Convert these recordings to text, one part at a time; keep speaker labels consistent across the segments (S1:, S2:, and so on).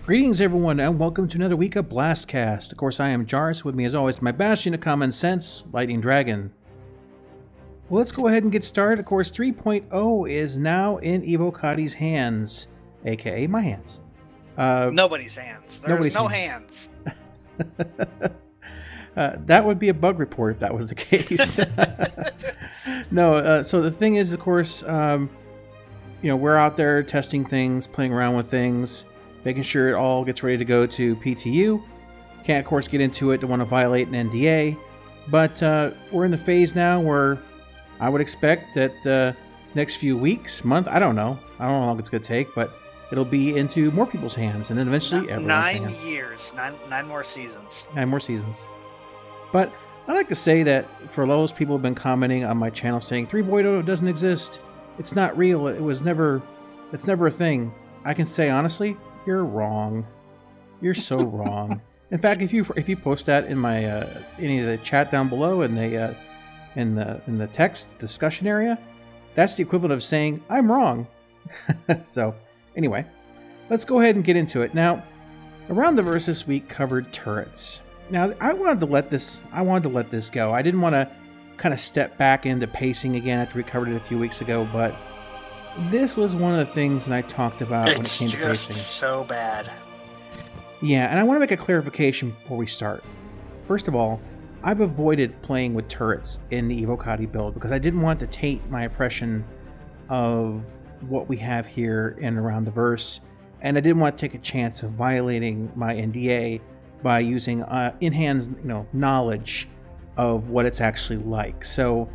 S1: Greetings, everyone, and welcome to another week of BlastCast. Of course, I am Jarvis. With me, as always, my bastion of common sense, Lightning Dragon. Well, let's go ahead and get started. Of course, 3.0 is now in Evocati's hands, aka my hands.
S2: Nobody's hands. There's no hands.
S1: That would be a bug report if that was the case. No, so the thing is, of course, we're out there testing things, playing around with things, making sure it all gets ready to go to PTU. Can't, of course, get into it, don't want to violate an NDA. But we're in the phase now where I would expect that the next few weeks, month, I don't know how long it's going to take, but it'll be into more people's hands, and then eventually everyone's hands.
S2: 9 years, nine more seasons.
S1: 9 more seasons. But I like to say that for those people who have been commenting on my channel saying 3.0 doesn't exist, it's not real, it's never a thing. I can say honestly, you're wrong. You're so wrong. In fact, if you post that in my any of the chat down below in the text discussion area, that's the equivalent of saying I'm wrong. So anyway, let's go ahead and get into it. Now, around the verse this week covered turrets. Now, I wanted to let this go. I didn't want to kind of step back into pacing again after we covered it a few weeks ago, but this was one of the things that I talked about when it came to pacing.
S2: It's just so bad.
S1: Yeah, and I want to make a clarification before we start. First of all, I've avoided playing with turrets in the Evocati build because I didn't want to taint my impression of what we have here and around the verse, and I didn't want to take a chance of violating my NDA by using in-hand knowledge of what it's actually like. So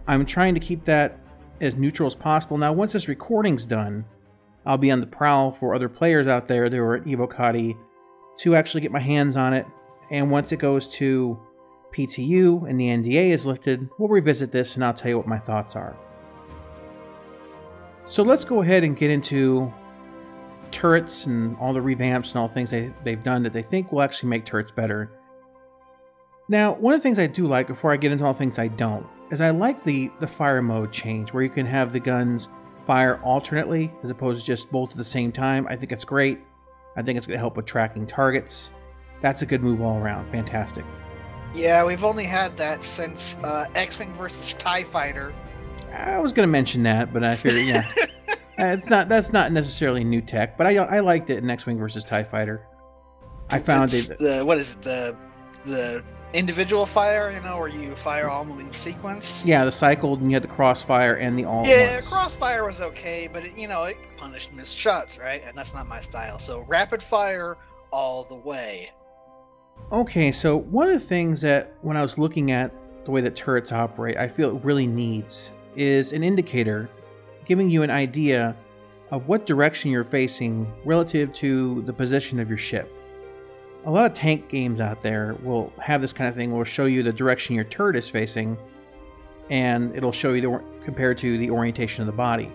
S1: I'm trying to keep that as neutral as possible. Now, once this recording's done, I'll be on the prowl for other players out there that are at Evocati to actually get my hands on it. And once it goes to PTU and the NDA is lifted, we'll revisit this and I'll tell you what my thoughts are. So let's go ahead and get into turrets and all the revamps and all the things they've done that they think will actually make turrets better. Now, one of the things I do like, before I get into all the things I don't, is I like the fire mode change, where you can have the guns fire alternately as opposed to just both at the same time. I think it's great. I think it's going to help with tracking targets. That's a good move all around. Fantastic.
S2: Yeah, we've only had that since X-Wing versus TIE Fighter.
S1: I was going to mention that, but I figured, yeah. That's not necessarily new tech, but I liked it in X-Wing versus TIE Fighter. I found
S2: what is it? The individual fire, where you fire all in sequence.
S1: Yeah, the cycled, and you had the crossfire and the all.
S2: Yeah, crossfire was okay, but it punished missed shots, right? And that's not my style. So rapid fire all the way.
S1: Okay, so one of the things that when I was looking at the way that turrets operate, I feel it really needs is an indicator giving you an idea of what direction you're facing relative to the position of your ship. A lot of tank games out there will have this kind of thing. Will show you the direction your turret is facing, and it'll show you compared to the orientation of the body.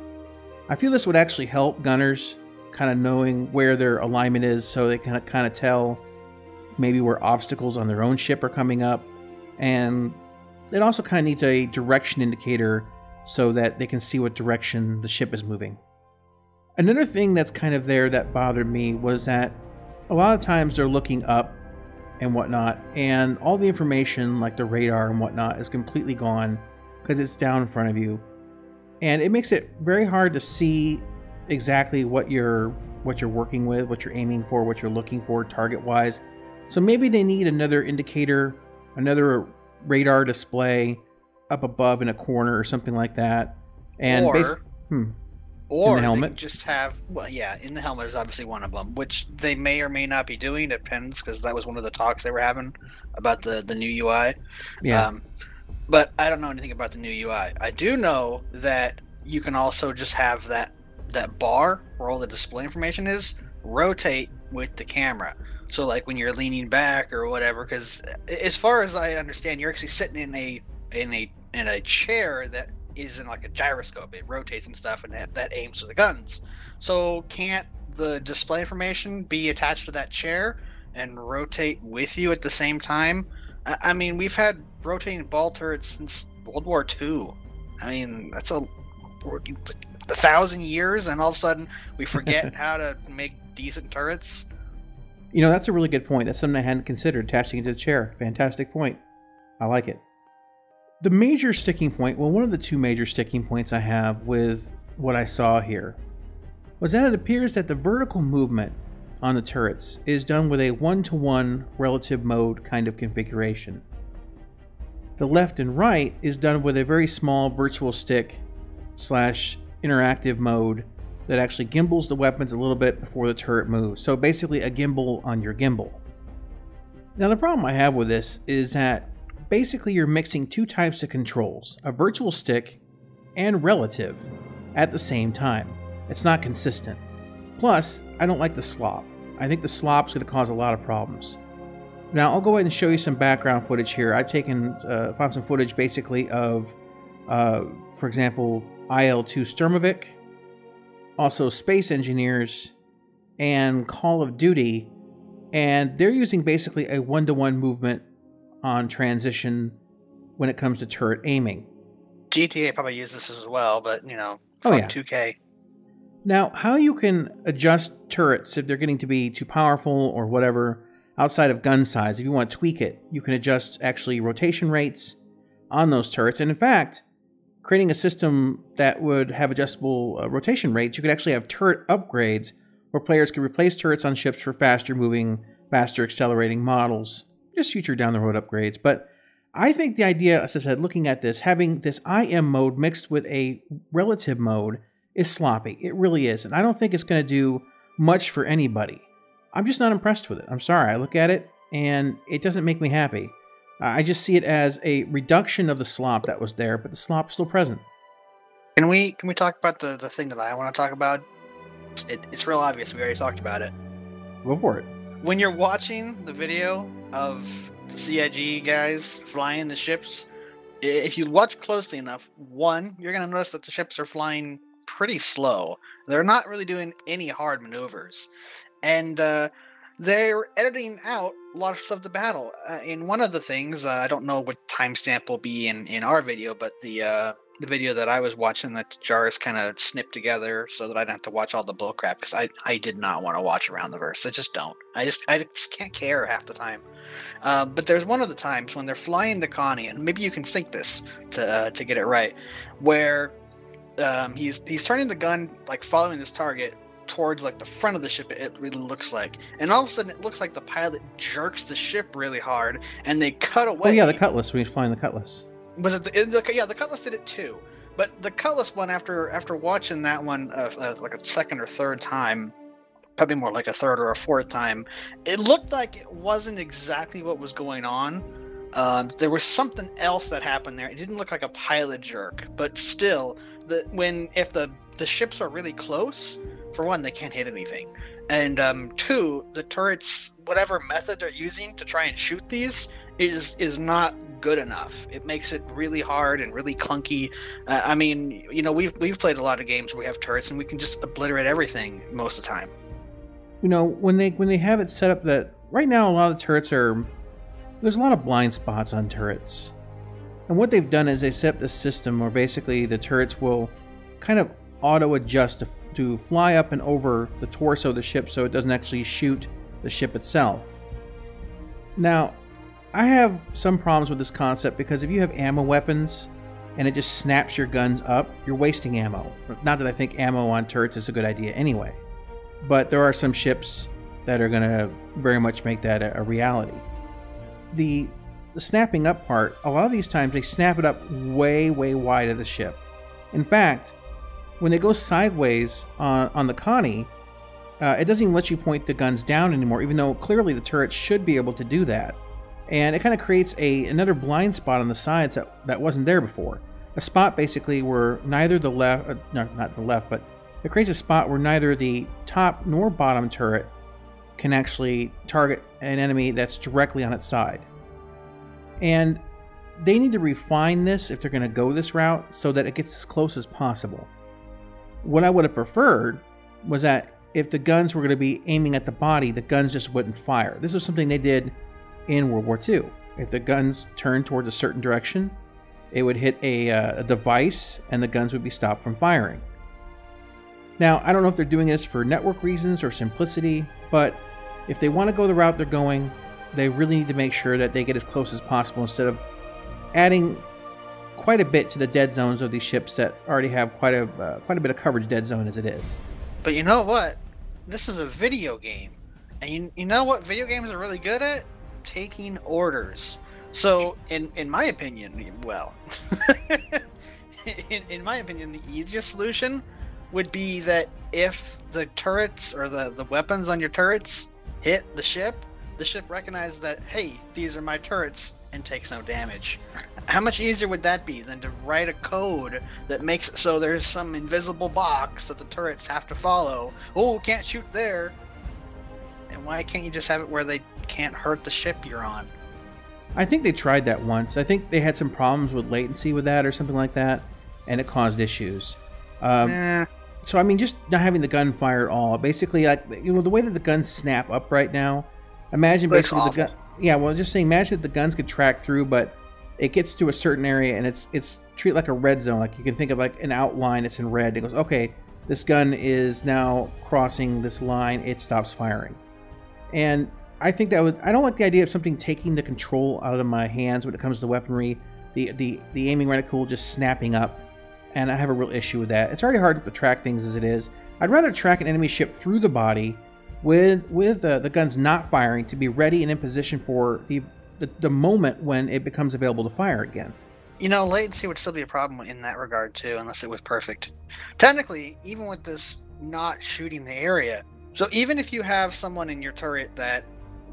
S1: I feel this would actually help gunners kind of knowing where their alignment is, so they can kind of tell maybe where obstacles on their own ship are coming up. And it also kind of needs a direction indicator so that they can see what direction the ship is moving. Another thing that's kind of there that bothered me was that a lot of times they're looking up and whatnot, and all the information like the radar and whatnot is completely gone because it's down in front of you, and it makes it very hard to see exactly what you're working with, what you're aiming for, what you're looking for target wise. So maybe they need another indicator, another radar display up above in a corner or something like that. And
S2: or
S1: in the helmet?
S2: They just have, in the helmet is obviously one of them, which they may or may not be doing. It depends, because that was one of the talks they were having about the new UI.
S1: Yeah.
S2: But I don't know anything about the new UI. I do know that you can also just have that bar where all the display information is rotate with the camera. So like when you're leaning back or whatever, because as far as I understand, you're actually sitting in a chair that is in like a gyroscope. It rotates and stuff, and that aims for the guns. So can't the display information be attached to that chair and rotate with you at the same time? I mean, we've had rotating ball turrets since World War II. I mean, that's a 1,000 years, and all of a sudden we forget how to make decent turrets.
S1: You know, that's a really good point. That's something I hadn't considered, attaching it to the chair. Fantastic point. I like it. The major sticking point, well, one of the two major sticking points I have with what I saw here was that it appears that the vertical movement on the turrets is done with a one-to-one relative mode kind of configuration. The left and right is done with a very small virtual stick / interactive mode that actually gimbals the weapons a little bit before the turret moves. So basically a gimbal on your gimbal. Now the problem I have with this is that basically you're mixing two types of controls, a virtual stick and relative, at the same time. It's not consistent. Plus, I don't like the slop. I think the slop's going to cause a lot of problems. Now I'll go ahead and show you some background footage here. I've found some footage basically of, for example, IL-2 Sturmovik, also Space Engineers, and Call of Duty, and they're using basically a one-to-one movement on transition when it comes to turret aiming.
S2: GTA probably uses this as well, but, you know, fuck 2K.
S1: Now, how you can adjust turrets if they're getting to be too powerful or whatever, outside of gun size, if you want to tweak it, you can adjust actually rotation rates on those turrets. And in fact, creating a system that would have adjustable rotation rates, you could actually have turret upgrades where players could replace turrets on ships for faster moving, faster accelerating models. Just future down the road upgrades. But I think the idea, as I said, looking at this, having this IM mode mixed with a relative mode is sloppy. It really is. And I don't think it's going to do much for anybody. I'm just not impressed with it. I'm sorry. I look at it and it doesn't make me happy. I just see it as a reduction of the slop that was there, but the slop is still present.
S2: Can we talk about the thing that I want to talk about? It's real obvious. We already talked about it.
S1: Go for it.
S2: When you're watching the video of the CIG guys flying the ships, if you watch closely enough, one, you're going to notice that the ships are flying pretty slow. They're not really doing any hard maneuvers. And they're editing out a lot of stuff to battle. In one of the things, I don't know what timestamp will be in our video, but the video that I was watching that Jar's kind of snipped together so that I don't have to watch all the bullcrap, because I did not want to watch around the verse. I just don't. I just can't care half the time. But there's one of the times when they're flying the Connie, and maybe you can sync this to get it right, where he's turning the gun, like following this target towards like the front of the ship, it really looks like, and all of a sudden it looks like the pilot jerks the ship really hard and they cut away.
S1: Oh yeah, the Cutlass, when he's flying the Cutlass.
S2: Was it yeah, the Cutlass did it too, but the Cutlass one, after watching that one like a second or third time, probably more like a third or a fourth time, it looked like it wasn't exactly what was going on. There was something else that happened there. It didn't look like a pilot jerk, but still, if the ships are really close, for one, they can't hit anything, and two, the turrets, whatever method they're using to try and shoot these, is not good enough. It makes it really hard and really clunky. I mean, you know, we've played a lot of games where we have turrets and we can just obliterate everything most of the time.
S1: You know, when they have it set up that right now, a lot of the turrets there's a lot of blind spots on turrets, and what they've done is they set up this system where basically the turrets will kind of auto adjust to fly up and over the torso of the ship so it doesn't actually shoot the ship itself. Now, I have some problems with this concept because if you have ammo weapons and it just snaps your guns up, you're wasting ammo. Not that I think ammo on turrets is a good idea anyway, but there are some ships that are going to very much make that a reality. The snapping up part, a lot of these times they snap it up way, way wide of the ship. In fact, when they go sideways on the Connie, it doesn't even let you point the guns down anymore, even though clearly the turret should be able to do that. And it kind of creates another blind spot on the sides that wasn't there before. A spot basically where neither the left, no, not the left, but it creates a spot where neither the top nor bottom turret can actually target an enemy that's directly on its side. And they need to refine this if they're going to go this route so that it gets as close as possible. What I would have preferred was that if the guns were going to be aiming at the body, the guns just wouldn't fire. This is something they did in World War II. If the guns turned towards a certain direction, it would hit a device and the guns would be stopped from firing. Now, I don't know if they're doing this for network reasons or simplicity, but if they want to go the route they're going, they really need to make sure that they get as close as possible instead of adding quite a bit to the dead zones of these ships that already have quite a bit of coverage dead zone as it is.
S2: But you know what? This is a video game. And you know what video games are really good at? Taking orders. So, in my opinion, well, in my opinion, the easiest solution would be that if the turrets or the weapons on your turrets hit the ship recognizes that, hey, these are my turrets, and takes no damage. How much easier would that be than to write a code that makes it so there's some invisible box that the turrets have to follow? Oh, can't shoot there. And why can't you just have it where they can't hurt the ship you're on?
S1: I think they tried that once. I think they had some problems with latency with that or something like that, and it caused issues. So, I mean, just not having the gun fire at all. Basically, like, the way that the guns snap up right now, imagine basically the gun. Yeah, well, just saying, imagine if the guns could track through, but it gets to a certain area and it's treated like a red zone. Like, you can think of like an outline that's in red. It goes, okay, this gun is now crossing this line. It stops firing. And I think I don't like the idea of something taking the control out of my hands when it comes to weaponry. The aiming reticle just snapping up, and I have a real issue with that. It's already hard to track things as it is. I'd rather track an enemy ship through the body with the guns not firing to be ready and in position for the moment when it becomes available to fire again.
S2: You know, latency would still be a problem in that regard too, unless it was perfect. Technically, even with this not shooting the area, so even if you have someone in your turret that,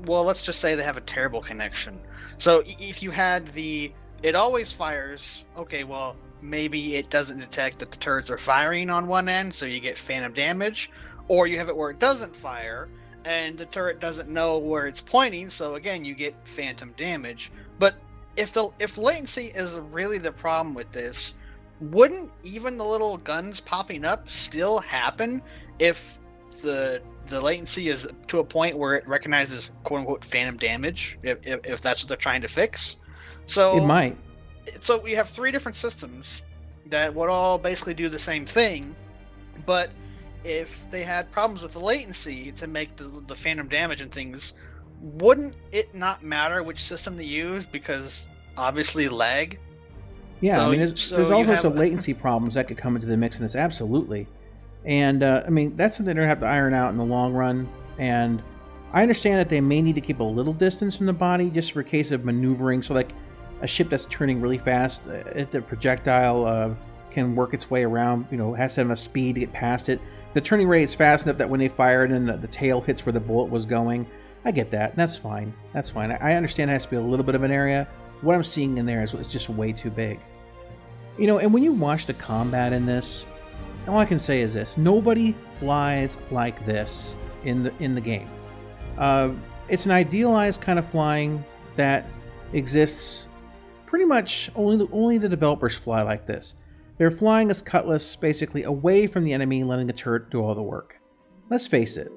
S2: well, let's just say they have a terrible connection. So if you had it always fires, okay, well, maybe it doesn't detect that the turrets are firing on one end, so you get phantom damage. Or you have it where it doesn't fire, and the turret doesn't know where it's pointing, so again, you get phantom damage. But if latency is really the problem with this, wouldn't even the little guns popping up still happen if the latency is to a point where it recognizes quote-unquote phantom damage, if that's what they're trying to fix? So
S1: it might.
S2: So we have three different systems that would all basically do the same thing, but if they had problems with the latency to make the phantom damage and things, wouldn't it not matter which system they use, because obviously lag?
S1: Yeah, so, I mean, there's also some latency problems that could come into the mix in this, absolutely. And, I mean, that's something they're going to have to iron out in the long run. And I understand that they may need to keep a little distance from the body just for a case of maneuvering. So, like, a ship that's turning really fast, the projectile can work its way around, has to have enough speed to get past it. The turning rate is fast enough that when they fire it and the tail hits where the bullet was going, I get that. That's fine. That's fine. I understand it has to be a little bit of an area. What I'm seeing in there is it's just way too big. And when you watch the combat in this, all I can say is this: nobody flies like this in the game. It's an idealized kind of flying that exists. Pretty much only the developers fly like this. They're flying as Cutlass basically away from the enemy, letting the turret do all the work. Let's face it.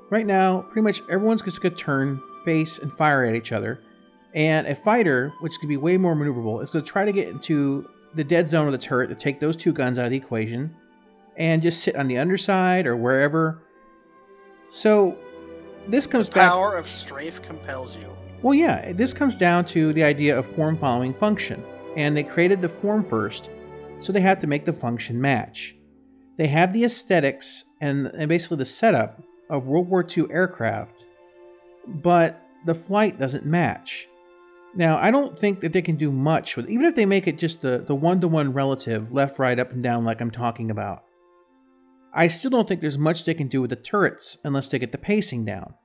S1: Right now, pretty much everyone's just going to turn, face, and fire at each other. And a fighter, which could be way more maneuverable, is going to try to get into the dead zone of the turret to take those two guns out of the equation and just sit on the underside or wherever. So this comes back...
S2: The power of strafe compels you.
S1: Well, yeah, this comes down to the idea of form following function. And they created the form first, so they have to make the function match. They have the aesthetics and basically the setup of World War II aircraft, but the flight doesn't match. Now, I don't think that they can do much with, even if they make it just the one-to-one relative, left, right, up, and down like I'm talking about. I still don't think there's much they can do with the turrets unless they get the pacing down.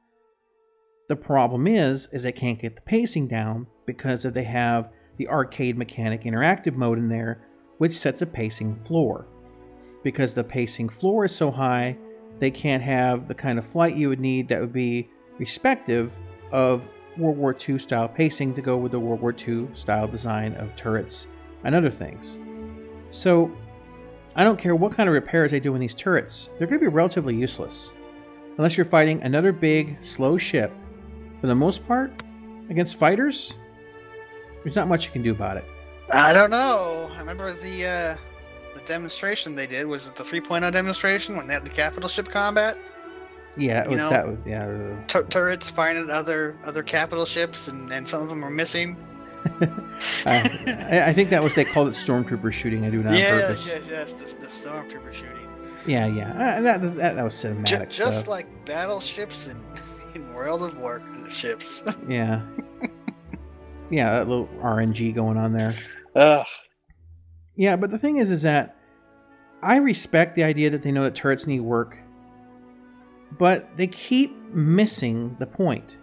S1: The problem is they can't get the pacing down because they have the arcade mechanic interactive mode in there, which sets a pacing floor. Because the pacing floor is so high, they can't have the kind of flight you would need that would be respective of World War II style pacing to go with the World War II style design of turrets and other things. So I don't care what kind of repairs they do in these turrets, they're going to be relatively useless. Unless you're fighting another big, slow ship. For the most part, against fighters, there's not much you can do about it.
S2: I don't know. I remember the demonstration they did. Was it the 3.0 demonstration when they had the capital ship combat?
S1: Yeah,
S2: You know,
S1: that was yeah.
S2: turrets finding other capital ships, and some of them are missing.
S1: I think that was they called it stormtrooper shooting. I do not on purpose.
S2: Yes, the stormtrooper shooting.
S1: Yeah. That was cinematic
S2: Just
S1: stuff.
S2: like battleships in World of Warships.
S1: Yeah. Yeah, that little RNG going on there.
S2: Ugh.
S1: Yeah, but the thing is that I respect the idea that they know that turrets need work, but they keep missing the point.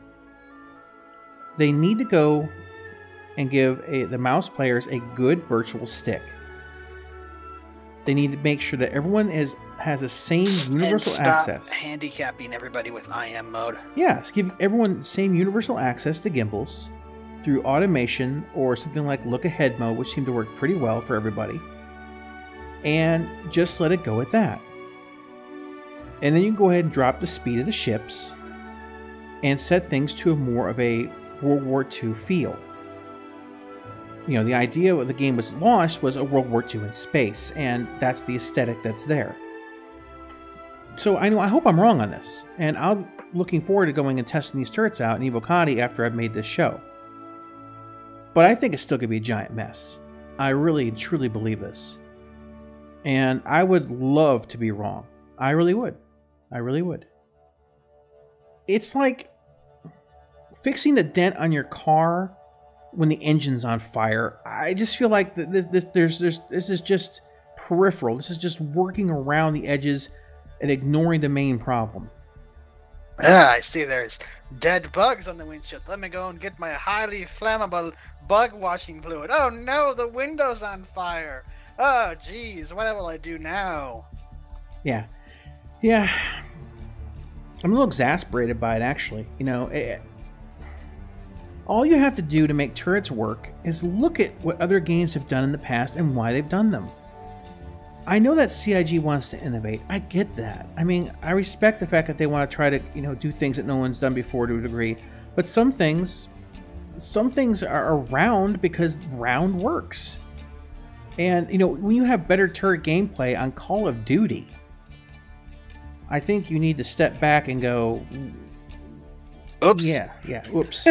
S1: They need to go and give the mouse players a good virtual stick. They need to make sure that everyone has the same universal access.
S2: Handicapping everybody with IM mode.
S1: Yes, give everyone the same universal access to gimbals through automation or something like look ahead mode, which seemed to work pretty well for everybody. And just let it go at that. And then you can go ahead and drop the speed of the ships and set things to more of a World War II feel. You know, the idea when the game was launched was a World War II in space, and that's the aesthetic that's there. So I hope I'm wrong on this, and I'm looking forward to going and testing these turrets out in Evocati after I've made this show. But I think it's still going to be a giant mess. I really, truly believe this. And I would love to be wrong. I really would. I really would. It's like fixing the dent on your car when the engine's on fire. I just feel like this is just peripheral. This is just working around the edges and ignoring the main problem.
S2: I see there's dead bugs on the windshield. Let me go and get my highly flammable bug washing fluid. Oh no, the window's on fire. Oh geez, what will I do now? Yeah.
S1: I'm a little exasperated by it, actually. You know, all you have to do to make turrets work is look at what other games have done in the past and why they've done them. I know that CIG wants to innovate. I get that. I mean, I respect the fact that they want to try to, do things that no one's done before to a degree. But some things are round because round works. And, when you have better turret gameplay on Call of Duty, I think you need to step back and go,
S2: oops.
S1: Yeah, oops.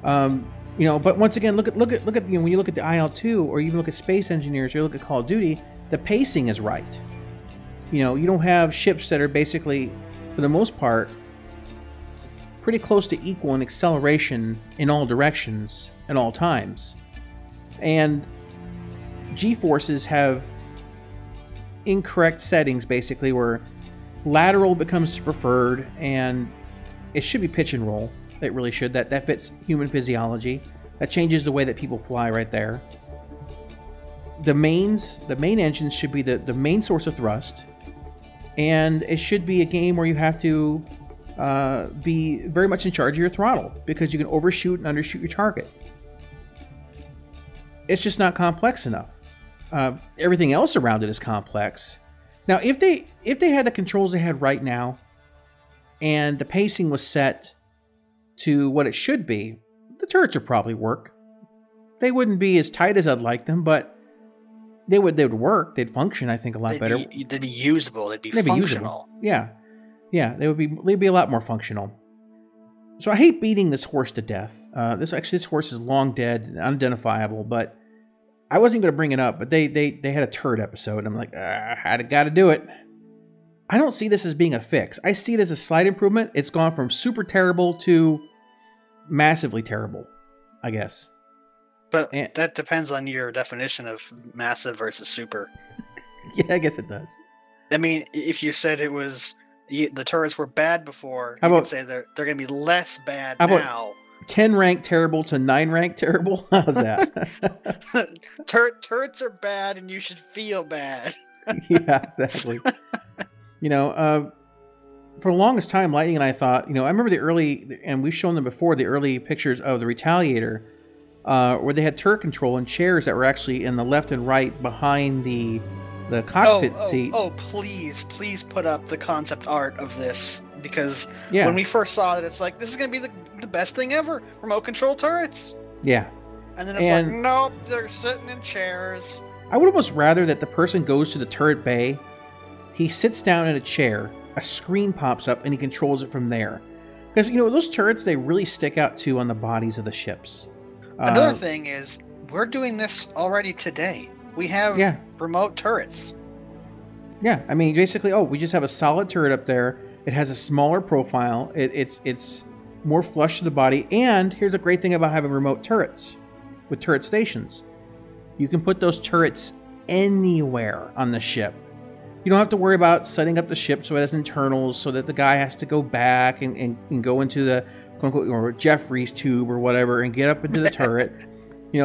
S1: But once again, look at when you look at the IL-2 or even look at Space Engineers or you look at Call of Duty, the pacing is right. You don't have ships that are basically, for the most part, pretty close to equal in acceleration in all directions at all times. And G-forces have incorrect settings, basically, where lateral becomes preferred, and it should be pitch and roll. It really should. That fits human physiology. That changes the way that people fly right there. The main engines should be the main source of thrust, and it should be a game where you have to be very much in charge of your throttle because you can overshoot and undershoot your target. It's just not complex enough. Everything else around it is complex. Now, if they had the controls they had right now, and the pacing was set to what it should be, the turrets would probably work. They wouldn't be as tight as I'd like them, but they would work. They'd function, I think, a lot better.
S2: They'd be usable. They'd be functional.
S1: Yeah, they'd be a lot more functional. So I hate beating this horse to death. This horse is long dead and unidentifiable, but I wasn't going to bring it up, but they had a turret episode, and I'm like, I got to do it. I don't see this as being a fix. I see it as a slight improvement. It's gone from super terrible to massively terrible, I guess.
S2: But that depends on your definition of massive versus super.
S1: Yeah, I guess it does.
S2: I mean, if you said it was the turrets were bad before, you could say they're going to be less bad now.
S1: 10 rank terrible to 9 rank terrible? How's that?
S2: Turrets are bad and you should feel bad.
S1: Yeah, exactly. For the longest time, Lightning and I thought, I remember the early, and we've shown them before, the early pictures of the Retaliator, where they had turret control and chairs that were actually in the left and right behind the cockpit seat.
S2: Oh, please put up the concept art of this, because when we first saw it, it's like, this is going to be the best thing ever, remote control turrets.
S1: Yeah.
S2: And then it's like, nope, they're sitting in chairs.
S1: I would almost rather that the person goes to the turret bay, he sits down in a chair, a screen pops up and he controls it from there. Because, those turrets, they really stick out too on the bodies of the ships.
S2: Another thing is, we're doing this already today. We have remote turrets.
S1: Yeah, I mean, basically, we just have a solid turret up there. It has a smaller profile. It's more flush to the body. And here's a great thing about having remote turrets with turret stations. You can put those turrets anywhere on the ship. You don't have to worry about setting up the ship so it has internals, so that the guy has to go back and go into the quote-unquote or Jeffrey's tube or whatever and get up into the turret.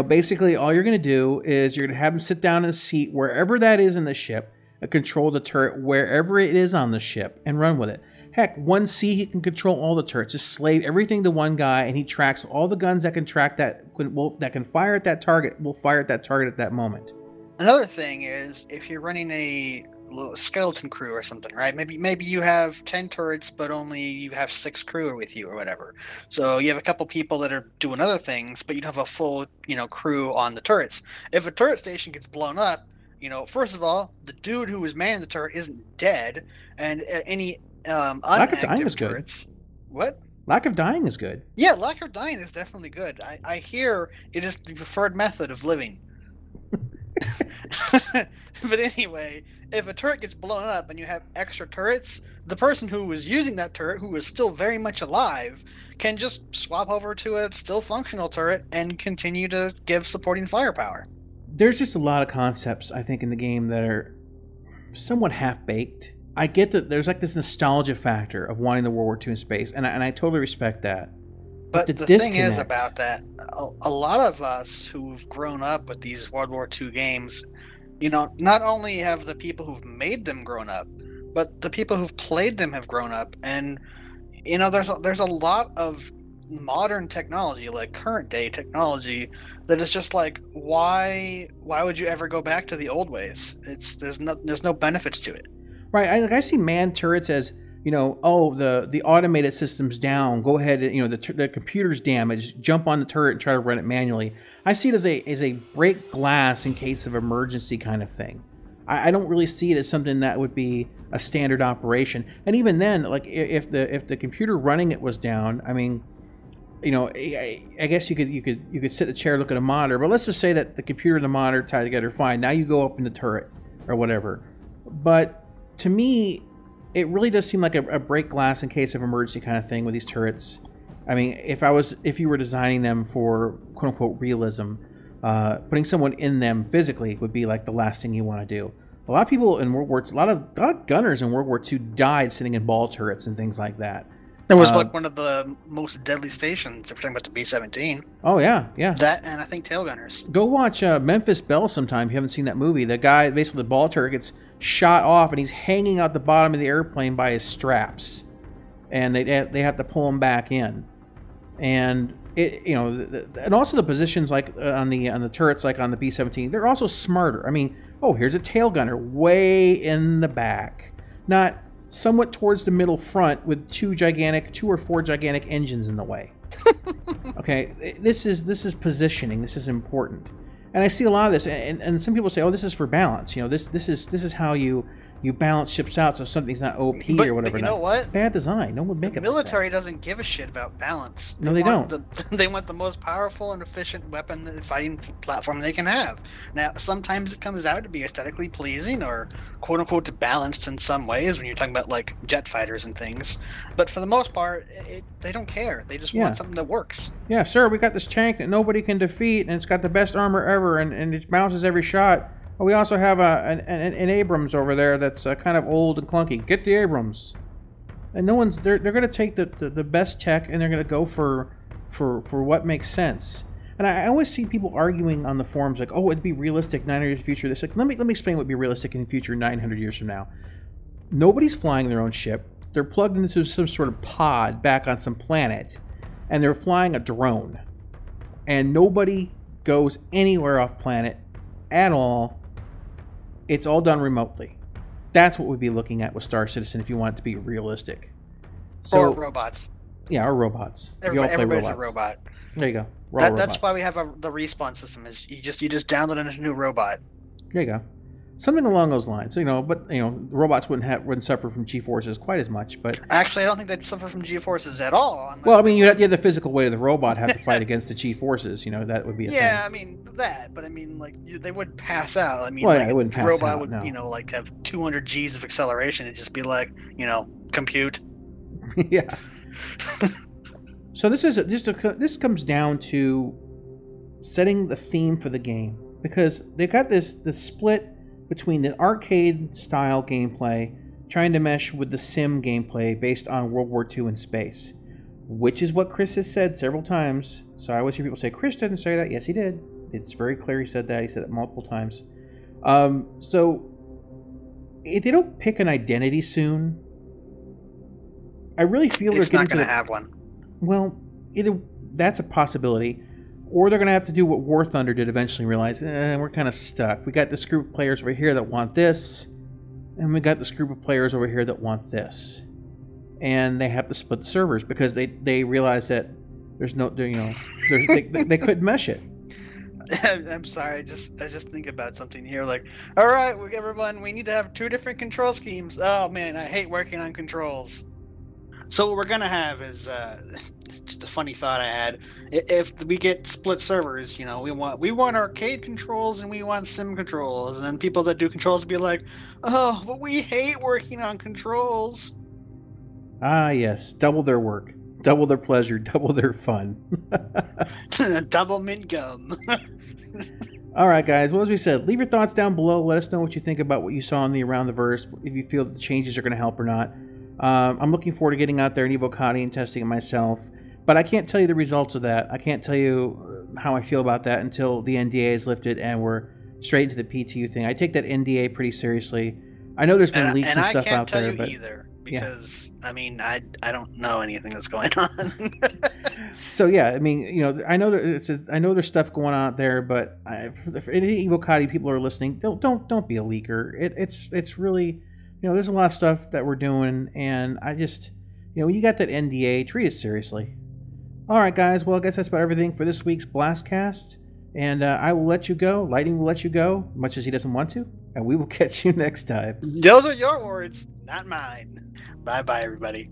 S1: Basically all you're going to do is you're going to have him sit down in a seat wherever that is in the ship and control the turret wherever it is on the ship and run with it. Heck, 1C, he can control all the turrets. Just slave everything to one guy, and he tracks all the guns that can track that can fire at that target. Will fire at that target at that moment.
S2: Another thing is, if you're running a little skeleton crew or something, right? Maybe you have 10 turrets, but only you have 6 crew with you or whatever. So you have a couple people that are doing other things, but you don't have a full, crew on the turrets. If a turret station gets blown up, first of all, the dude who was manning the turret isn't dead, and any
S1: lack of dying is
S2: turrets.
S1: Good.
S2: What?
S1: Lack of dying is good.
S2: Yeah, lack of dying is definitely good. I hear it is the preferred method of living. But anyway, if a turret gets blown up and you have extra turrets, the person who was using that turret, who is still very much alive, can just swap over to a still functional turret and continue to give supporting firepower. There's
S1: just a lot of concepts, I think, in the game that are somewhat half-baked. I get that there's like this nostalgia factor of wanting the World War II in space, and I totally respect that.
S2: But the thing is about that, a lot of us who've grown up with these World War II games, not only have the people who've made them grown up, but the people who've played them have grown up. And, there's a lot of modern technology, like current day technology, that is just like, why would you ever go back to the old ways? There's no benefits to it.
S1: Right, I see manned turrets as, the automated system's down. Go ahead, the computer's damaged. Jump on the turret and try to run it manually. I see it as a break glass in case of emergency kind of thing. I don't really see it as something that would be a standard operation. And even then, like if the computer running it was down, I mean, I guess you could sit in a chair, look at a monitor. But let's just say that the computer and the monitor tie together fine. Now you go up in the turret or whatever. But to me, it really does seem like a break glass in case of emergency kind of thing with these turrets. I mean, if you were designing them for quote unquote realism, putting someone in them physically would be like the last thing you want to do. A lot of people in World War II, a lot of gunners in World War II died sitting in ball turrets and things like that.
S2: It was like one of the most deadly stations, if we're talking about the B-17.
S1: Oh, yeah.
S2: That, and I think tail gunners.
S1: Go watch Memphis Belle sometime if you haven't seen that movie. The guy, basically the ball turret, gets shot off, and he's hanging out the bottom of the airplane by his straps. And they have to pull him back in. And, and also the positions like on the turrets, like on the B-17, they're also smarter. I mean, here's a tail gunner way in the back. Not somewhat towards the middle front with two or four gigantic engines in the way. Okay, this is positioning. This is important, and I see a lot of this. And some people say, "Oh, this is for balance." This is how you balance ships out so something's not OP or whatever.
S2: But you know what?
S1: It's bad design. No one would make it.
S2: The military doesn't give a shit about balance.
S1: No, they don't.
S2: They want the most powerful and efficient weapon and fighting platform they can have. Now, sometimes it comes out to be aesthetically pleasing or quote unquote balanced in some ways when you're talking about like jet fighters and things. But for the most part, they don't care. They just want something that works.
S1: Yeah, sir, we got this tank that nobody can defeat, and it's got the best armor ever, and it bounces every shot. We also have an Abrams over there that's kind of old and clunky. Get the Abrams. And no one's they're going to take the best tech, and they're going to go for what makes sense. And I always see people arguing on the forums like, "Oh, it'd be realistic 900 years in the future." This like, let me explain what would be realistic in the future 900 years from now. Nobody's flying their own ship. They're plugged into some sort of pod back on some planet, and they're flying a drone. And nobody goes anywhere off planet at all. It's all done remotely. That's what we'd be looking at with Star Citizen if you want it to be realistic.
S2: Or robots.
S1: Yeah, or robots.
S2: Everybody's a robot.
S1: There you go.
S2: That's why we have the respawn system. Is you just download a new robot.
S1: There you go. Something along those lines, but robots wouldn't suffer from G-forces quite as much. But
S2: actually, I don't think they'd suffer from G-forces at all.
S1: Well, I mean, you have the physical weight of the robot have to fight against the G-forces. That would be a thing.
S2: I mean that, but I mean, like they wouldn't pass out. I mean,
S1: well, it wouldn't pass
S2: robot
S1: out,
S2: would,
S1: no.
S2: like have 200 G's of acceleration and just be like, compute.
S1: Yeah. So this comes down to setting the theme for the game, because they've got this split between the arcade style gameplay trying to mesh with the sim gameplay based on World War II in space, which is what Chris has said several times. So I always hear people say, Chris didn't say that. Yes, he did. It's very clear he said that. He said it multiple times. So if they don't pick an identity soon, I really feel
S2: it's
S1: they're
S2: not
S1: getting
S2: going to have one.
S1: Well, either that's a possibility, or they're going to have to do what War Thunder did eventually, realize we're kind of stuck. We got this group of players over here that want this, and we got this group of players over here that want this. And they have to split the servers because they realize that there's no, they couldn't mesh it.
S2: I'm sorry, I just think about something here. Like, all right, everyone, we need to have 2 different control schemes. Oh man, I hate working on controls. So what we're gonna have is just a funny thought I had. If we get split servers, we want arcade controls and we want sim controls, and then people that do controls will be like, oh, but we hate working on controls.
S1: Ah, yes, double their work, double their pleasure, double their fun.
S2: Double mint gum.
S1: All right, guys. Well, as we said, leave your thoughts down below. Let us know what you think about what you saw in the Around the Verse. If you feel that the changes are going to help or not. I'm looking forward to getting out there in Evocati and testing it myself, but I can't tell you the results of that. I can't tell you how I feel about that until the NDA is lifted and we're straight into the PTU thing. I take that NDA pretty seriously. I know there's been leaks and stuff out there, but
S2: either because I mean I don't know anything that's going on.
S1: So yeah, I mean I know there's stuff going on out there, but if any Evocati people are listening, don't be a leaker. It's really. There's a lot of stuff that we're doing, and I just, when you got that NDA, treat it seriously. All right, guys. Well, I guess that's about everything for this week's BlastCast, and I will let you go. Lightning will let you go, much as he doesn't want to, and we will catch you next time.
S2: Those are your words, not mine. Bye-bye, everybody.